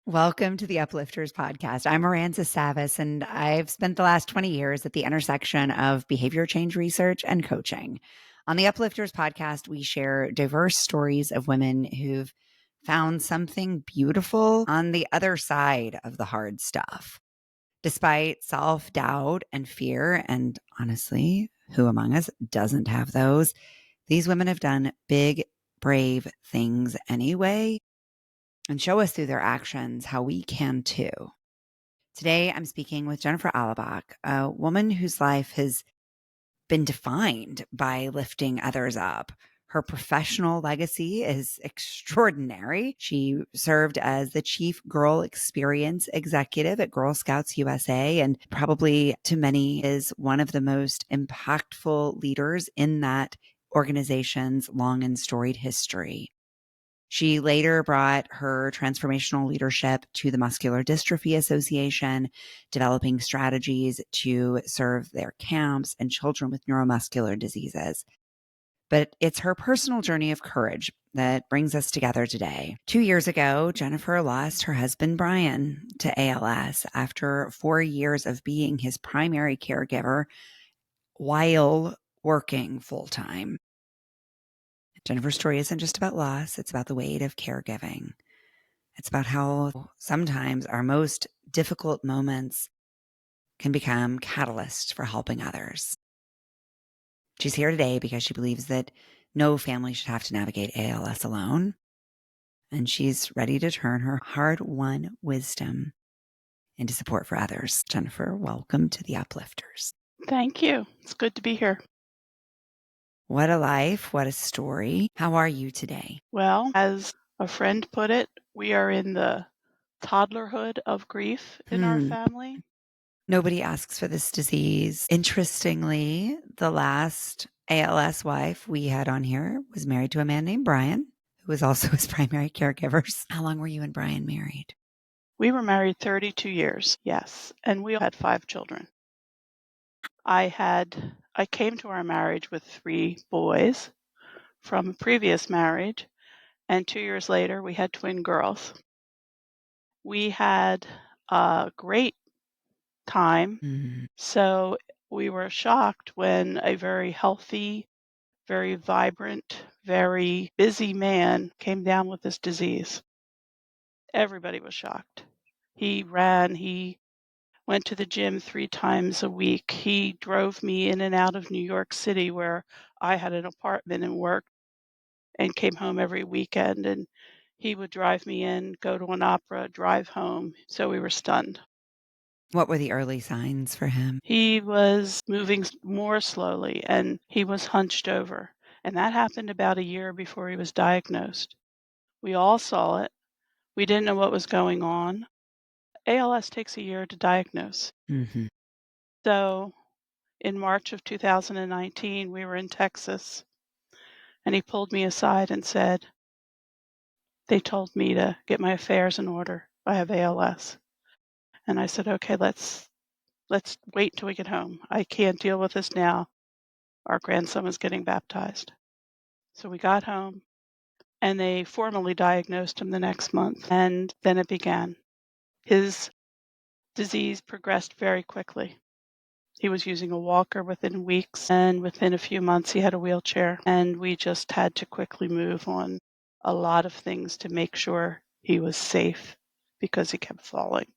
Welcome to the Uplifters podcast. I'm Miranda Savas, and I've spent the last 20 years at the intersection of behavior change research and coaching. On the Uplifters podcast, we share diverse stories of women who've found something beautiful on the other side of the hard stuff. Despite self-doubt and fear, and honestly, who among us doesn't have those? These women have done big, brave things anyway, and show us through their actions how we can too. Today, I'm speaking with Jennifer Allebach, a woman whose life has been defined by lifting others up. Her professional legacy is extraordinary. She served as the Chief Girl Experience Executive at Girl Scouts USA, and probably to many is one of the most impactful leaders in that organization's long and storied history. She later brought her transformational leadership to the Muscular Dystrophy Association, developing strategies to serve their camps and children with neuromuscular diseases. But it's her personal journey of courage that brings us together today. 2 years ago, Jennifer lost her husband, Brian, to ALS after 4 years of being his primary caregiver while working full time. Jennifer's story isn't just about loss, it's about the weight of caregiving. It's about how sometimes our most difficult moments can become catalysts for helping others. She's here today because she believes that no family should have to navigate ALS alone. And she's ready to turn her hard-won wisdom into support for others. Jennifer, welcome to the Uplifters. Thank you. It's good to be here. What a life. What a story. How are you today? Well, as a friend put it, we are in the toddlerhood of grief in our family. Nobody asks for this disease. Interestingly, the last ALS wife we had on here was married to a man named Brian, who was also his primary caregiver. How long were you and Brian married? We were married 32 years, yes, and we had 5 children. I came to our marriage with 3 boys from a previous marriage, and 2 years later we had twin girls. We had a great time, so we were shocked when a very healthy, very vibrant, very busy man came down with this disease. Everybody was shocked. He ran, he went to the gym 3 times a week. He drove me in and out of New York City, where I had an apartment and worked, and came home every weekend, and he would drive me in, go to an opera, drive home. So we were stunned. What were the early signs for him? He was moving more slowly, and he was hunched over. And that happened about a year before he was diagnosed. We all saw it. We didn't know what was going on. ALS takes a year to diagnose. So in March of 2019, we were in Texas, and he pulled me aside and said, "They told me to get my affairs in order. I have ALS." And I said, "Okay, let's wait until we get home. I can't deal with this now. Our grandson was getting baptized." So we got home, and they formally diagnosed him the next month, and then it began. His disease progressed very quickly. He was using a walker within weeks, and within a few months he had a wheelchair, and we just had to quickly move on a lot of things to make sure he was safe because he kept falling.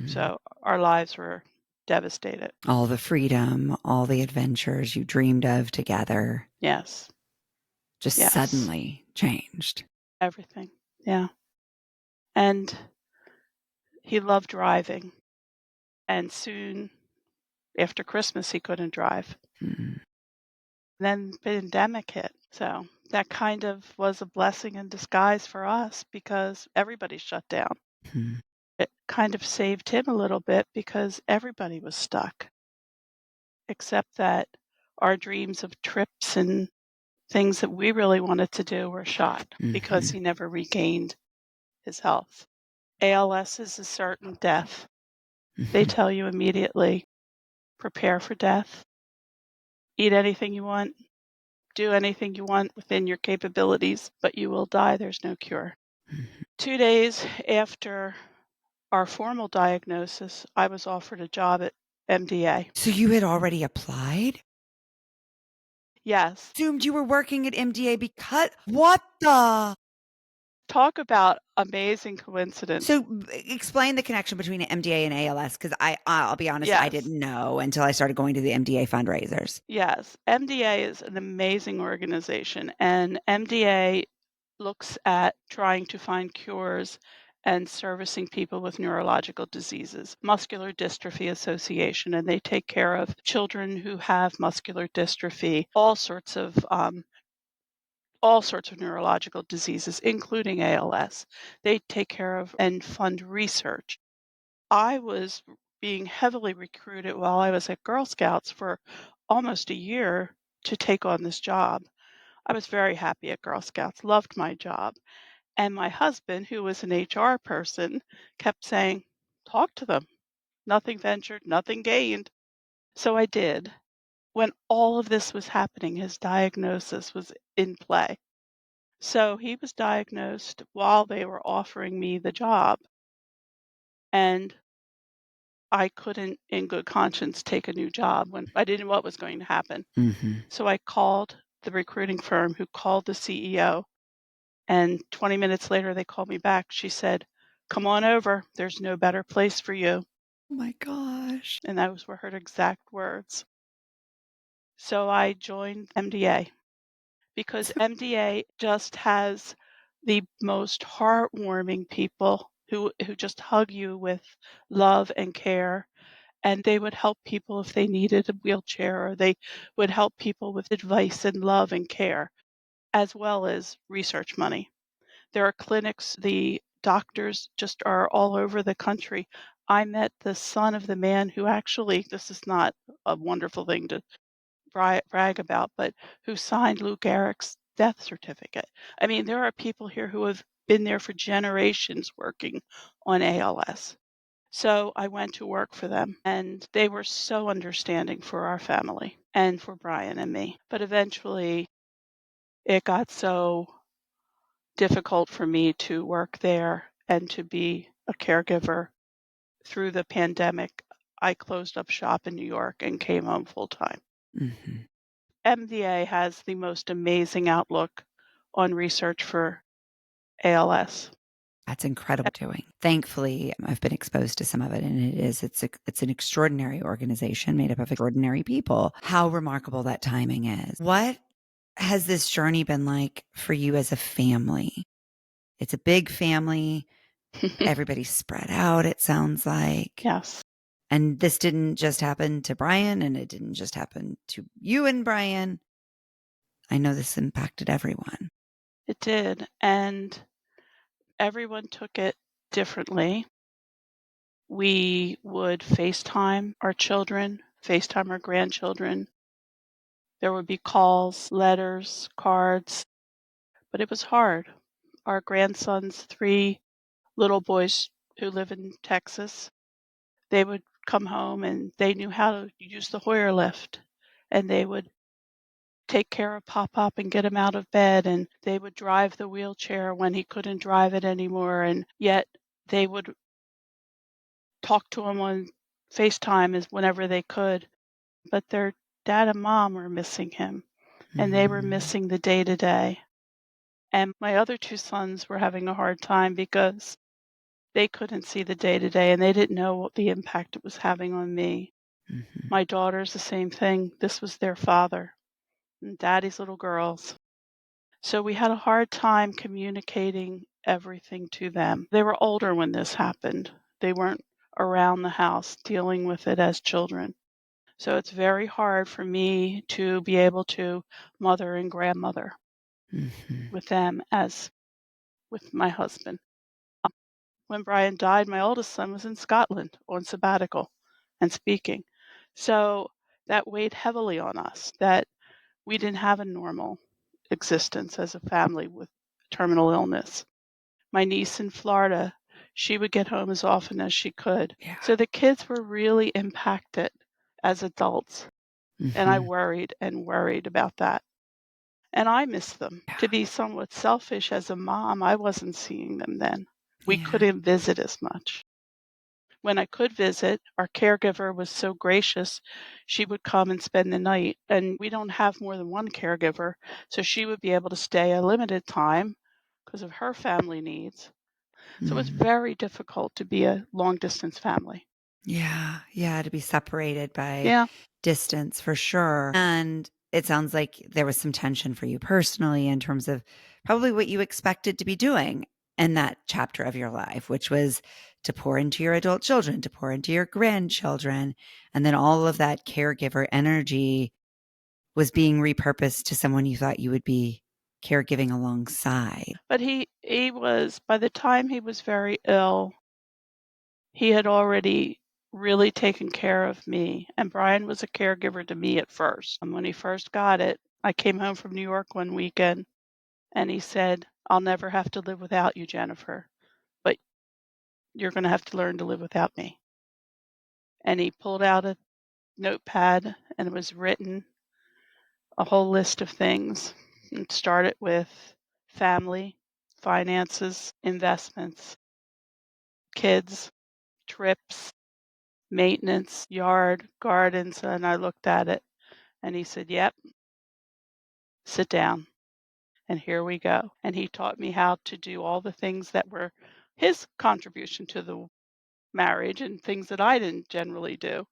So our lives were devastated. All the freedom, all the adventures you dreamed of together. Yes. Just suddenly changed. Everything. Yeah. And he loved driving. And soon after Christmas, he couldn't drive. Then the pandemic hit. So that kind of was a blessing in disguise for us because everybody shut down. It kind of saved him a little bit because everybody was stuck. Except that our dreams of trips and things that we really wanted to do were shot because he never regained his health. ALS is a certain death. They tell you immediately, prepare for death, eat anything you want, do anything you want within your capabilities, but you will die. There's no cure. Mhm. 2 days after our formal diagnosis, I was offered a job at MDA. So you had already applied? Yes. Assumed you were working at MDA because what the? Talk about amazing coincidence. So explain the connection between MDA and ALS because I'll be honest, I Yes. didn't know until I started going to the MDA fundraisers. Yes. MDA is an amazing organization, and MDA looks at trying to find cures and servicing people with neurological diseases. Muscular Dystrophy Association, and they take care of children who have muscular dystrophy, all sorts of neurological diseases, including ALS. They take care of and fund research. I was being heavily recruited while I was at Girl Scouts for almost a year to take on this job. I was very happy at Girl Scouts, loved my job. And my husband, who was an HR person, kept saying, talk to them. Nothing ventured, nothing gained. So I did. When all of this was happening, his diagnosis was in play. So he was diagnosed while they were offering me the job, and I couldn't, in good conscience, take a new job when I didn't know what was going to happen. Mhm. So I called the recruiting firm who called the CEO, and 20 minutes later, they called me back. She said, come on over. There's no better place for you. Oh my gosh. And those were her exact words. So I joined MDA because So MDA just has the most heartwarming people who just hug you with love and care, and they would help people if they needed a wheelchair, or they would help people with advice and love and care, as well as research money. There are clinics, the doctors just are all over the country. I met the son of the man who actually, this is not a wonderful thing to brag about, but who signed Lou Gehrig's death certificate. I mean, there are people here who have been there for generations working on ALS. So I went to work for them, and they were so understanding for our family and for Brian and me. But eventually, it got so difficult for me to work there and to be a caregiver. Through the pandemic, I closed up shop in New York and came home full time. mhm. MDA has the most amazing outlook on research for ALS. That's incredible doing. Thankfully, I've been exposed to some of it and it's an extraordinary organization made up of extraordinary people. How remarkable that timing is. What has this journey been like for you as a family? It's a big family. Everybody's spread out, it sounds like. Yes, And this didn't just happen to Brian and it didn't just happen to you and Brian. I know this impacted everyone. it did. And everyone took it differently. We would FaceTime our children, FaceTime our grandchildren. There would be calls, letters, cards, but it was hard. Our grandsons, 3 little boys who live in Texas, they would come home and they knew how to use the Hoyer lift, and they would take care of Pop-Pop and get him out of bed, and they would drive the wheelchair when he couldn't drive it anymore, and yet they would talk to him on FaceTime as whenever they could, but their dad and mom were missing him, and they were Mhm. missing the day-to-day. And my other 2 sons were having a hard time because they couldn't see the day-to-day, and they didn't know what the impact it was having on me. Mhm. My daughters, the same thing. This was their father and daddy's little girls. So we had a hard time communicating everything to them. They were older when this happened. They weren't around the house dealing with it as children. So it's very hard for me to be able to mother and grandmother Mhm. with them as with my husband. When Brian died, my oldest son was in Scotland on sabbatical and speaking. So that weighed heavily on us that we didn't have a normal existence as a family with terminal illness. My niece in Florida, she would get home as often as she could. Yeah. So the kids were really impacted as adults, and I Mhm. worried and worried about that. and I miss them. Yeah. To be somewhat selfish as a mom, I wasn't seeing them then. We Yeah. couldn't visit as much. When I could visit, our caregiver was so gracious. She would come and spend the night, and we don't have more than one caregiver, so she would be able to stay a limited time because of her family needs. So it's Mm. very difficult to be a long distance family. Yeah. Yeah. To be separated by Yeah, distance for sure. And it sounds like there was some tension for you personally in terms of probably what you expected to be doing in that chapter of your life, which was to pour into your adult children, to pour into your grandchildren. And then all of that caregiver energy was being repurposed to someone you thought you would be caregiving alongside. but he was, by the time he was very ill, he had already really taken care of me, and Brian was a caregiver to me at first. And when he first got it, I came home from New York one weekend, and he said, "I'll never have to live without you, Jennifer, but you're gonna have to learn to live without me." And he pulled out a notepad, and it was written a whole list of things. It started with family, finances, investments, kids, trips, maintenance, yard, gardens, and I looked at it and he said, "Yep, sit down." And here we go. And he taught me how to do all the things that were his contribution to the marriage and things that I didn't generally do.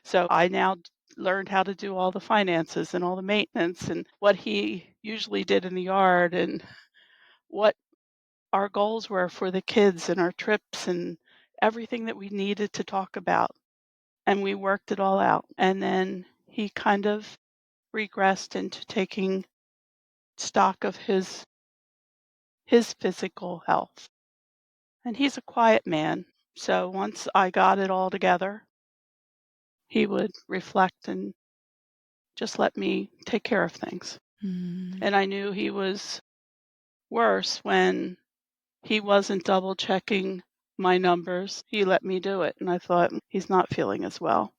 So I now learned how to do all the finances and all the maintenance and what he usually did in the yard and what our goals were for the kids and our trips and everything that we needed to talk about. And we worked it all out. And then he kind of regressed into taking stock of his physical health. And he's a quiet man. So once I got it all together, he would reflect and just let me take care of things. Mm. And I knew he was worse when he wasn't double checking my numbers. He let me do it. And I thought, he's not feeling as well.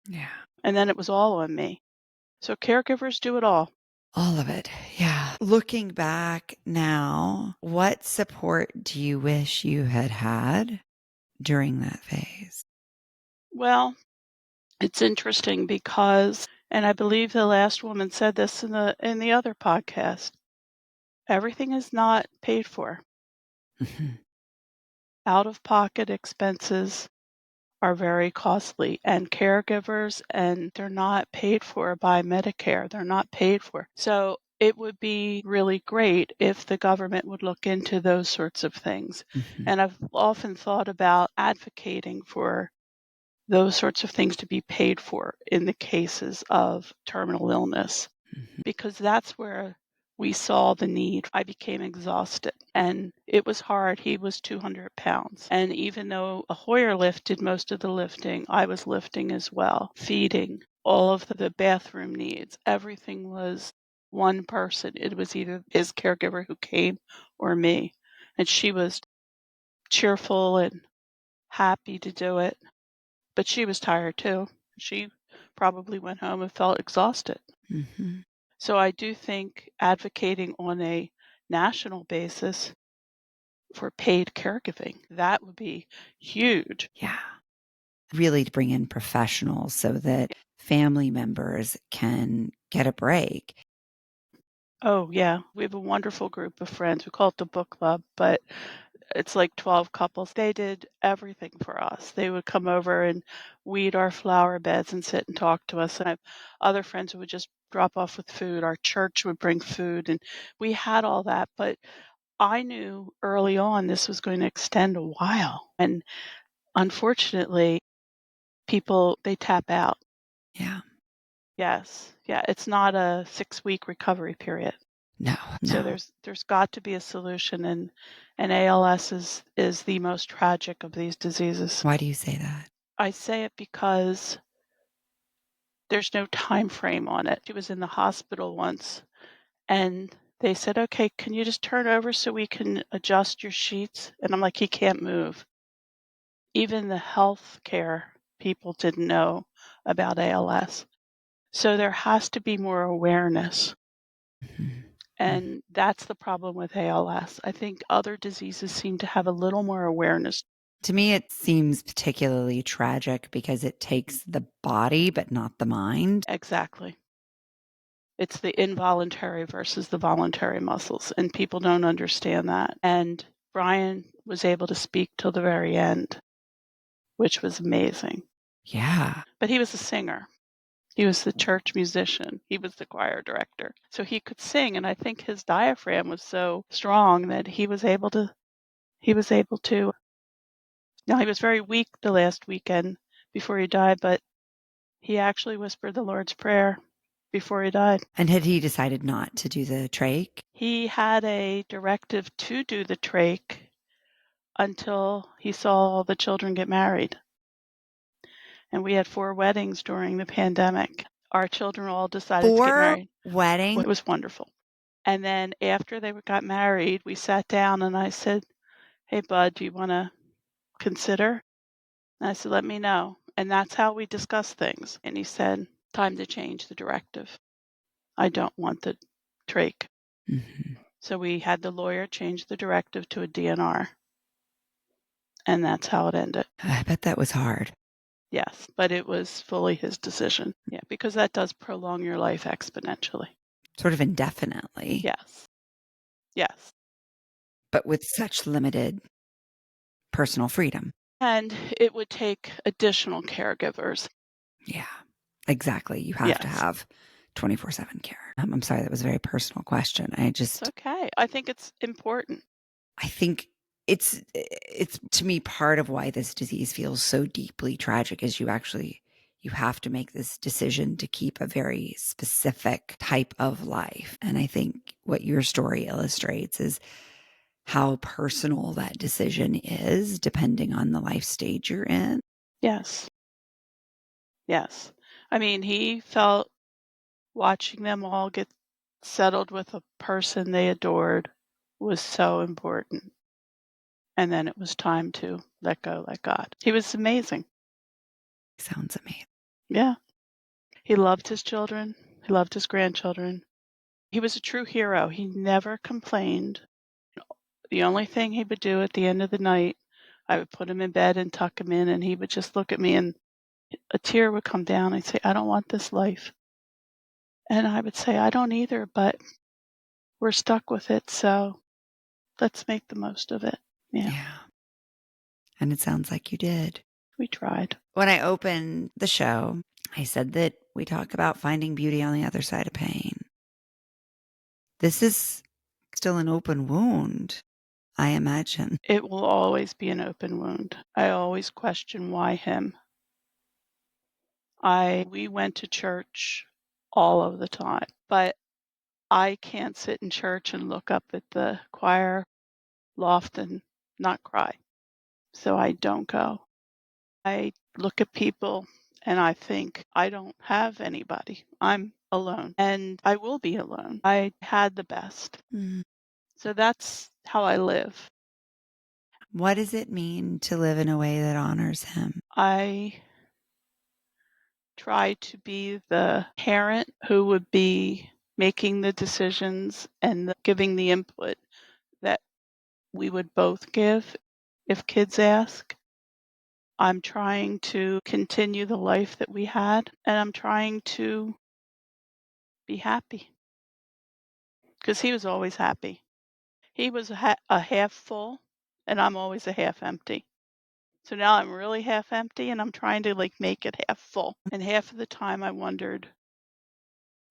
Yeah. And then it was all on me. So caregivers do it all. All of it. Yeah. Looking back now, what support do you wish you had had during that phase? Well, it's interesting because, and I believe the last woman said this in the other podcast, everything is not paid for. Mhm. Out of pocket expenses are very costly, and caregivers, and they're not paid for by Medicare. They're not paid for. So it would be really great if the government would look into those sorts of things. Mhm. And I've often thought about advocating for those sorts of things to be paid for in the cases of terminal illness, Mhm. because that's where we saw the need. I became exhausted and it was hard. He was 200 pounds. And even though a Hoyer lift did most of the lifting, I was lifting as well, feeding, all of the bathroom needs. Everything was one person. It was either his caregiver who came or me. And she was cheerful and happy to do it. But she was tired too. She probably went home and felt exhausted. Mhm. So I do think advocating on a national basis for paid caregiving, that would be huge. Yeah. Really to bring in professionals so that family members can get a break. Oh, yeah. We have a wonderful group of friends. We call it the book club, but it's like 12 couples. They did everything for us. They would come over and weed our flower beds and sit and talk to us. And I have other friends who would just drop off with food. Our church would bring food, and we had all that. But I knew early on this was going to extend a while. And unfortunately, people, they tap out. Yeah. Yes. Yeah. It's not a 6-week recovery period. No, So no. there's got to be a solution, and ALS is the most tragic of these diseases. Why do you say that? I say it because there's no time frame on it. She was in the hospital once and they said, "Okay, can you just turn over so we can adjust your sheets?" And I'm like, "He can't move." Even the health care people didn't know about ALS. So there has to be more awareness. Mhm. And that's the problem with ALS. I think other diseases seem to have a little more awareness. To me, it seems particularly tragic because it takes the body, but not the mind. Exactly. It's the involuntary versus the voluntary muscles, and people don't understand that. And Brian was able to speak till the very end, which was amazing. Yeah. But he was a singer. He was the church musician. He was the choir director. So he could sing, and I think his diaphragm was so strong that he was able to now he was very weak the last weekend before he died, but he actually whispered the Lord's Prayer before he died. And had he decided not to do the trach? He had a directive to do the trach until he saw all the children get married. And we had 4 weddings during the pandemic. Our children all decided to get 4 married. weddings? It was wonderful. And then after they got married, we sat down and I said, "Hey, bud, do you want to consider?" And I said, "Let me know." And that's how we discuss things. And he said, "Time to change the directive. I don't want the trach." Mhm. So we had the lawyer change the directive to a DNR. And that's how it ended. I bet that was hard. Yes, but it was fully his decision. Yeah, because that does prolong your life exponentially. Sort of indefinitely. Yes. Yes. But with such limited personal freedom. And it would take additional caregivers. Yeah, exactly. You have to Yes. have 24/7 care. I'm sorry, that was a very personal question. It's okay. I think it's important. I think it's to me part of why this disease feels so deeply tragic is you have to make this decision to keep a very specific type of life. And I think what your story illustrates is how personal that decision is depending on the life stage you're in. Yes. Yes. I mean, he felt watching them all get settled with a person they adored was so important. And then it was time to let go, let God. He was amazing. Sounds amazing. Yeah. He loved his children. He loved his grandchildren. He was a true hero. He never complained. The only thing he would do at the end of the night, I would put him in bed and tuck him in, and he would just look at me and a tear would come down. I'd say, "I don't want this life." And I would say, "I don't either, but we're stuck with it, so let's make the most of it." Yeah, Yeah. And it sounds like you did. we tried. When I opened the show, I said that we talk about finding beauty on the other side of pain. This is still an open wound, I imagine. It will always be an open wound. I always question why him. We went to church all of the time, but I can't sit in church and look up at the choir loft and not cry. So I don't go. I look at people and I think, I don't have anybody. I'm alone and I will be alone. I had the best. Mm. So that's how I live. What does it mean to live in a way that honors him? I try to be the parent who would be making the decisions and giving the input that we would both give if kids ask. I'm trying to continue the life that we had, and I'm trying to be happy because he was always happy. He was a half full, and I'm always a half empty. So now I'm really half empty, and I'm trying to like make it half full. And half of the time I wondered,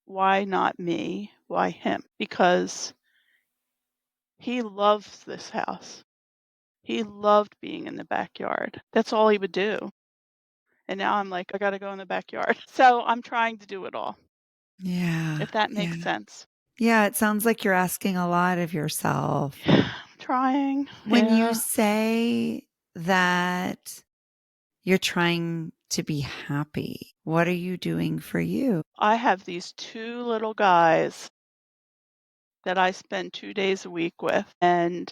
why not me? Why him? Because he loves this house. He loved being in the backyard. That's all he would do. And now I'm like, I got to go in the backyard. So I'm trying to do it all, Yeah. if that Yeah. makes sense. Yeah. It sounds like you're asking a lot of yourself. I'm trying. When you Yeah. say that you're trying to be happy, what are you doing for you? I have these 2 little guys that I spend 2 days a week with, and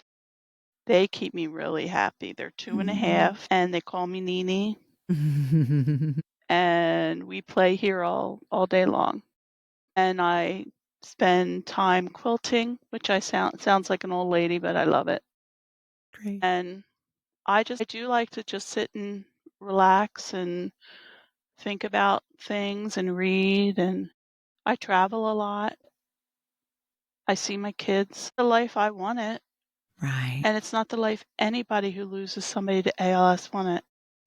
they keep me really happy. They're 2 and a Mm. half, and they call me Nini, and we play here all day long. And I spend time quilting, which sounds like an old lady, but I love it. Great. And I do like to just sit and relax and think about things and read, and I travel a lot. I see my kids. The life I want it, Right. and it's not the life anybody who loses somebody to ALS want it.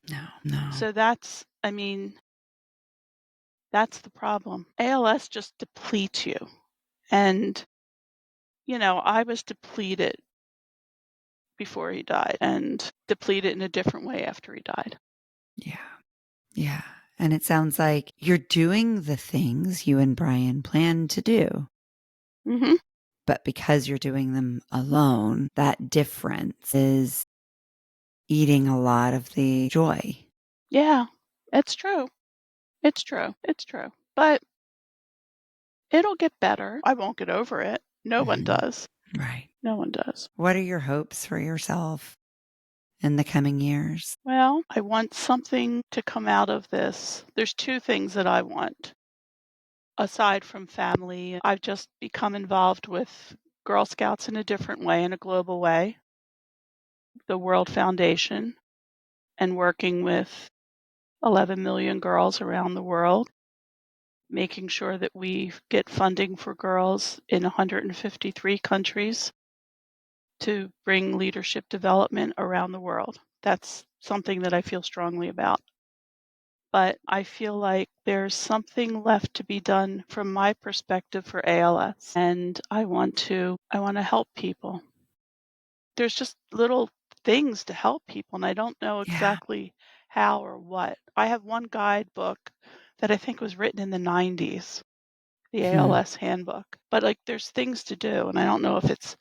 No, no. So that's the problem. ALS just depletes you. And, I was depleted before he died and depleted in a different way after he died. Yeah. Yeah. And it sounds like you're doing the things you and Brian planned to do, Mhm. but because you're doing them alone, that difference is eating a lot of the joy. Yeah. It's true. It's true. It's true. But it'll get better. I won't get over it. No one Mhm. does. Right. No one does. What are your hopes for yourself in the coming years? Well, I want something to come out of this. There's 2 things that I want. Aside from family, I've just become involved with Girl Scouts in a different way, in a global way, the World Foundation, and working with 11 million girls around the world, making sure that we get funding for girls in 153 countries to bring leadership development around the world. That's something that I feel strongly about. But I feel like there's something left to be done from my perspective for ALS, and I want to help people. There's just little things to help people, and I don't know Yeah. exactly how or what. I have one guidebook that I think was written in the 90s, the Hmm. ALS handbook. But like there's things to do, and I don't know if it's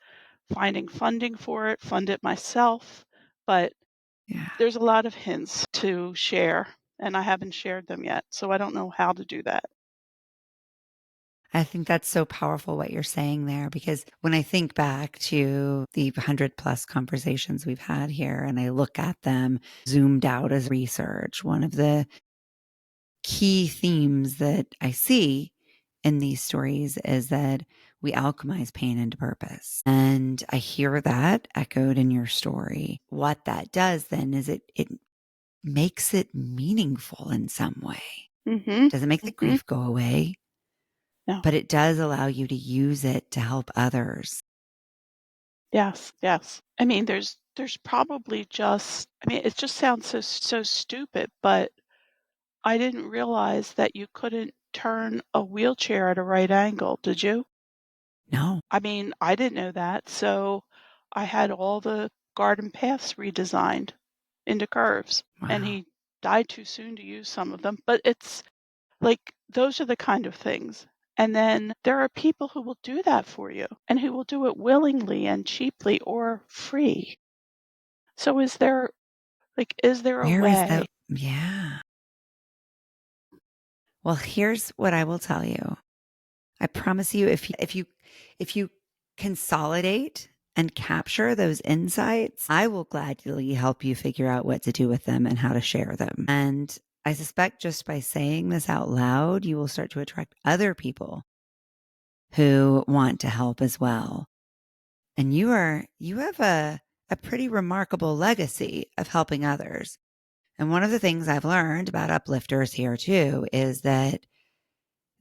finding funding for it, fund it myself, but Yeah. there's a lot of hints to share, and I haven't shared them yet, so I don't know how to do that. I think that's so powerful what you're saying there, because when I think back to the 100 plus conversations we've had here and I look at them zoomed out as research, one of the key themes that I see in these stories is that we alchemize pain into purpose. And I hear that echoed in your story. What that does then is it makes it meaningful in some way. Mhm. Doesn't make the Mhm. grief go away, No. but it does allow you to use it to help others. Yes, yes. I mean, there's probably just it just sounds so stupid, but I didn't realize that you couldn't turn a wheelchair at a right angle, did you? No. I mean, I didn't know that, so I had all the garden paths redesigned into curves, and Wow. he died too soon to use some of them, but it's like, those are the kind of things. And then there are people who will do that for you and who will do it willingly and cheaply or free. So is there a Where is way? the, yeah. Well, here's what I will tell you. I promise you, if you consolidate and capture those insights, I will gladly help you figure out what to do with them and how to share them. And I suspect just by saying this out loud, you will start to attract other people who want to help as well. And you have a pretty remarkable legacy of helping others. And one of the things I've learned about uplifters here too is that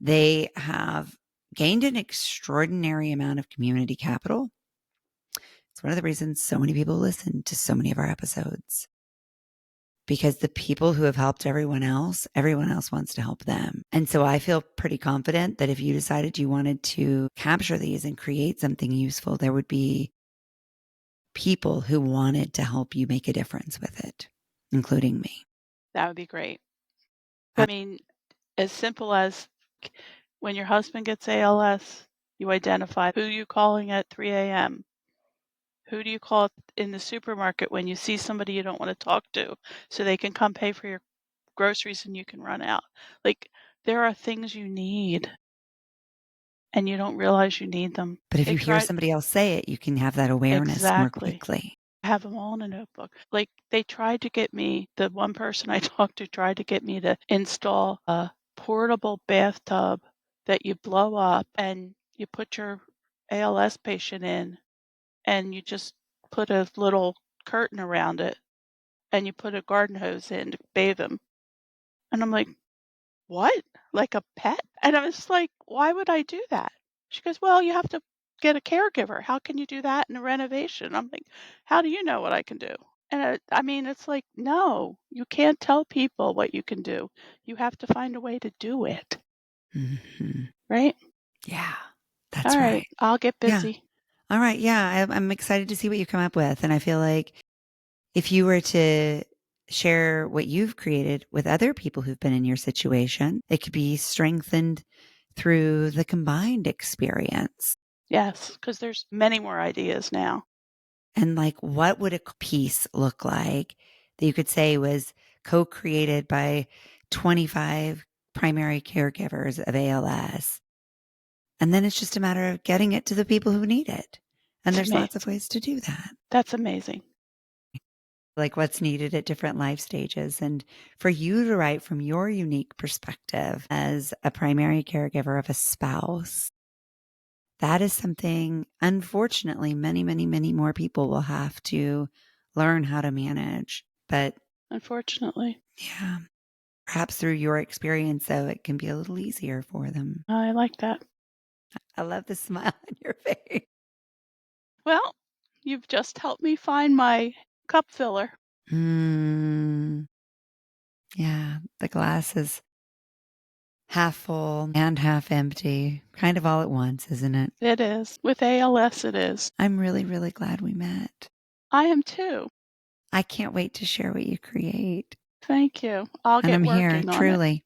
they have gained an extraordinary amount of community capital. It's one of the reasons so many people listen to so many of our episodes, because the people who have helped everyone else wants to help them. And so I feel pretty confident that if you decided you wanted to capture these and create something useful, there would be people who wanted to help you make a difference with it, including me. That would be great. Uh, I mean, as simple as when your husband gets ALS, you identify who you calling at 3 a.m. Who do you call in the supermarket when you see somebody you don't want to talk to so they can come pay for your groceries and you can run out? Like, there are things you need and you don't realize you need them. but if They you hear tried somebody else say it, you can have that awareness more exactly. quickly. I have them all in a notebook. Like, they tried to get me the one person I talked to tried to get me to install a portable bathtub that you blow up and you put your ALS patient in and you just put a little curtain around it and you put a garden hose in to bathe him. And I'm like, "What? Like a pet?" And I was like, "Why would I do that?" She goes, "Well, you have to get a caregiver. How can you do that in a renovation?" I'm like, "How do you know what I can do?" And I mean, it's like, no, you can't tell people what you can do. You have to find a way to do it, Mhm. right? Yeah, All that's right, right. I'll get Yeah. busy. All right. Yeah. I'm excited to see what you come up with. And I feel like if you were to share what you've created with other people who've been in your situation, it could be strengthened through the combined experience. Yes, because there's many more ideas now. And like, what would a piece look like that you could say was co created by 25 primary caregivers of ALS? And then it's just a matter of getting it to the people who need it. And It's there's lots amazing. of ways to do that. That's amazing. Like what's needed at different life stages. And for you to write from your unique perspective as a primary caregiver of a spouse, that is something, unfortunately, many, many, many more people will have to learn how to manage. But Unfortunately, yeah, perhaps through your experience, though, it can be a little easier for them. I like that. I love the smile on your face. Well, you've just helped me find my cup filler. Mm, yeah, the glass is half full and half empty, kind of all at once, isn't it? It is. With ALS, it is. I'm really, really glad we met. I am too. I can't wait to share what you create. Thank you. I'll And get I'm here, working on it. truly,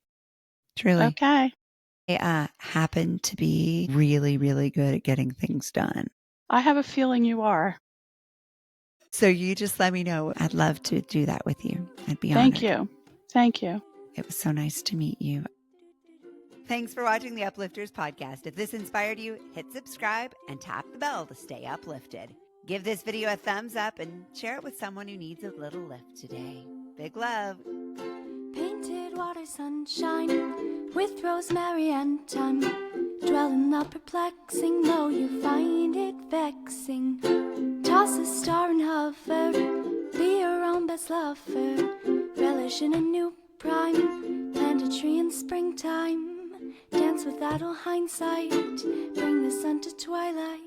truly. Okay. I happen to be really, really good at getting things done. I have a feeling you are. So you just let me know. I'd love to do that with you. I'd be Thank honored. you. Thank you. It was so nice to meet you. Thanks for watching the Uplifters podcast. If this inspired you, hit subscribe and tap the bell to stay uplifted. Give this video a thumbs up and share it with someone who needs a little lift today. Big love. Painted water sunshine with rosemary and thyme. Dwell in the perplexing, though you find it vexing. Toss a star and hover, be your own best lover. Relish in a new prime, plant a tree in springtime. Dance with idle hindsight, bring the sun to twilight.